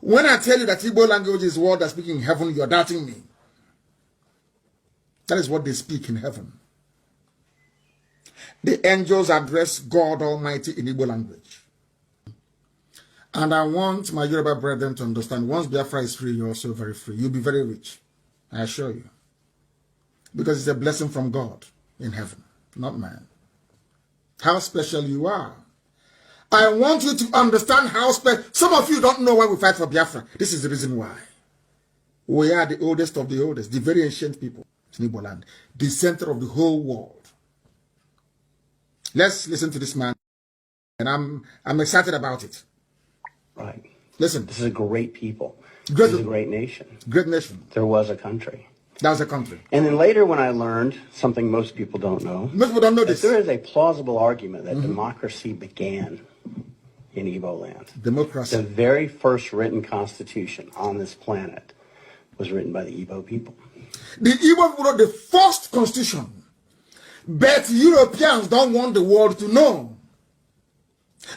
When I tell you that Igbo language is what they speak in heaven, you're doubting me. That is what they speak in heaven. The angels address God Almighty in Igbo language. And I want my Yoruba brethren to understand, once Biafra is free, you're also very free. You'll be very rich, I assure you. Because it's a blessing from God in heaven, not man. How special you are. I want you to understand how special. Some of you don't know why we fight for Biafra. This is the reason why. We are the oldest of the oldest, the very ancient people in Igbo land, the center of the whole world. Let's listen to this man, and I'm excited about it. Right. Listen. This is a great people. This is a great nation. Great nation. There was a country. That was a country. And then later when I learned something most people don't know. Most people don't know this. There is a plausible argument that democracy began in Igbo land. Democracy. The very first written constitution on this planet was written by the Igbo people. The Igbo people wrote the first constitution. But Europeans don't want the world to know.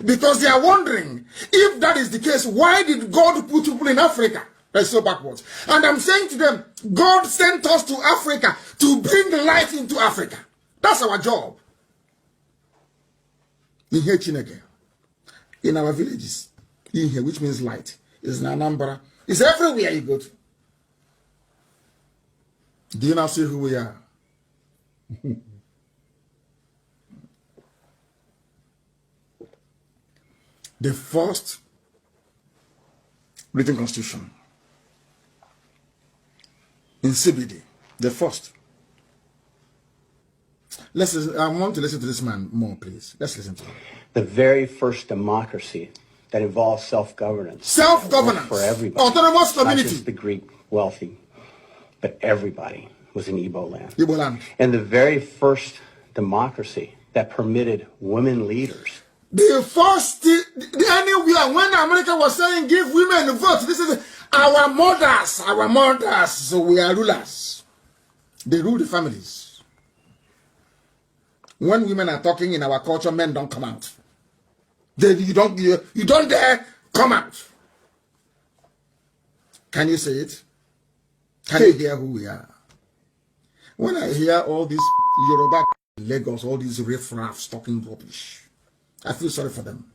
Because they are wondering, if that is the case, why did God put people in Africa? That's so backwards. And I'm saying to them, God sent us to Africa to bring light into Africa. That's our job. In here, Chineke, in our villages, in here, which means light, is in Anambra, it's everywhere you go to. Do you now see who we are? The first written constitution in CBD, the first. I want to listen to this man more, please. Let's listen to him. The very first democracy that involves self-governance. Self-governance. For everybody. Autonomous community. Not just the Greek wealthy, but everybody was in Igbo land. Igbo land. And the very first democracy that permitted women leaders. The first, anywhere when America was saying give women a vote, this is our mothers, so we are rulers. They rule the families. When women are talking in our culture, men don't come out. You don't dare come out. Can you say it? Can you hear who we are? When I hear all these Yoruba Lagos, all these riffraffs talking rubbish, I feel sorry for them.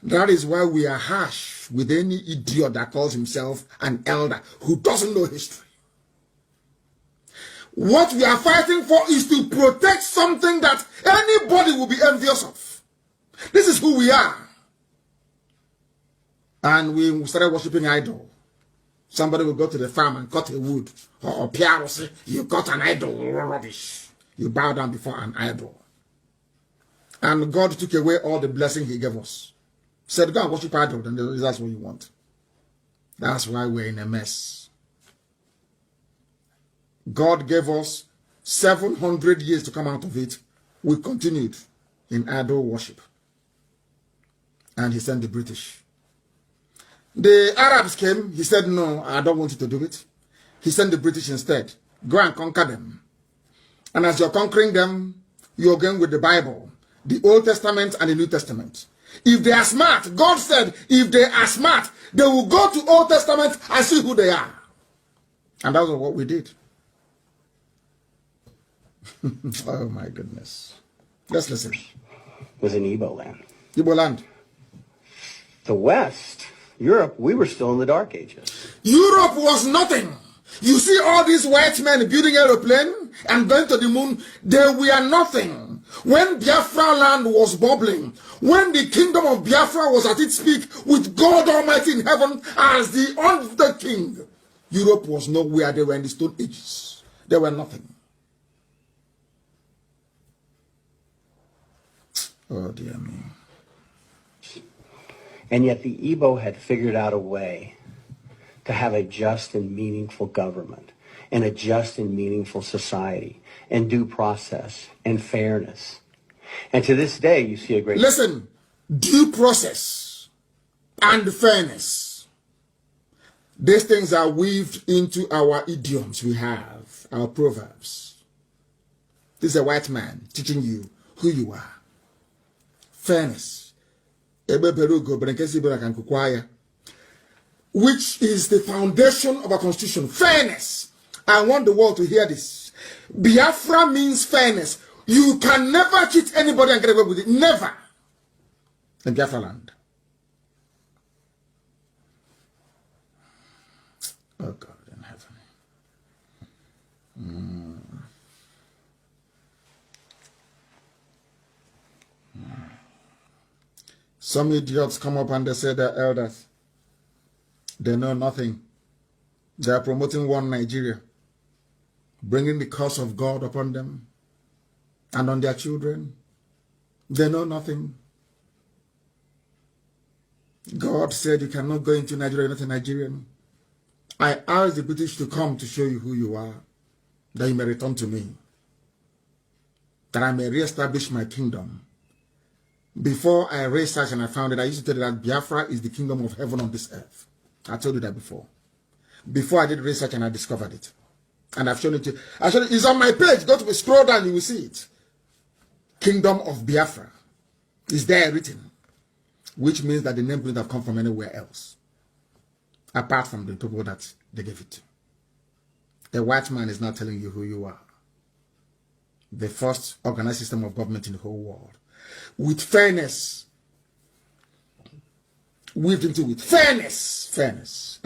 That is why we are harsh with any idiot that calls himself an elder who doesn't know history. What we are fighting for is to protect something that anybody will be envious of. This is who we are. And we started worshiping idol. Somebody will go to the farm and cut a wood. Or Pierre will say, you got an idol, rubbish. You bow down before an idol. And God took away all the blessing he gave us. Said, go and worship idol, and that's what you want. That's why we're in a mess. God gave us 700 years to come out of it. We continued in idol worship. And he sent the British. The Arabs came. He said, no, I don't want you to do it. He sent the British instead. Go and conquer them. And as you're conquering them, you're going with the Bible. The Old Testament and the New Testament. If they are smart, God said, if they are smart, they will go to Old Testament and see who they are. And that was what we did. Oh my goodness. Let's listen. Was in Igbo land. Igbo land. The West, Europe, we were still in the Dark Ages. Europe was nothing. You see all these white men building aeroplane and going to the moon, they were nothing. When Biafra land was bubbling, when the kingdom of Biafra was at its peak with God Almighty in heaven as the king, Europe was nowhere. They were in the Stone Ages. They were nothing. Oh dear me. And yet the Igbo had figured out a way to have a just and meaningful government and a just and meaningful society and due process and fairness. And to this day, you see a great... Listen, due process and fairness. These things are weaved into our idioms we have, our proverbs. This is a white man teaching you who you are. Fairness. which is the foundation of our constitution. Fairness. I want the world to hear this. Biafra means fairness. You can never cheat anybody and get away with it. Never. In Biafra land. Oh God in heaven. Some idiots come up and they say they're elders. They know nothing. They are promoting one Nigeria, bringing the curse of God upon them and on their children. They know nothing. God said you cannot go into Nigeria, you're not a Nigerian. I asked the British to come to show you who you are, that you may return to me, that I may reestablish my kingdom. Before I researched and I found it, I used to tell you that Biafra is the kingdom of heaven on this earth. I told you that before. Before I did research and I discovered it. And I've shown it to you. It's on my page. Go to scroll down, you will see it. Kingdom of Biafra is there written. Which means that the name couldn't have come from anywhere else. Apart from the people that they gave it to. The white man is not telling you who you are. The first organized system of government in the whole world. With fairness. Weaved into it. Fairness. Fairness.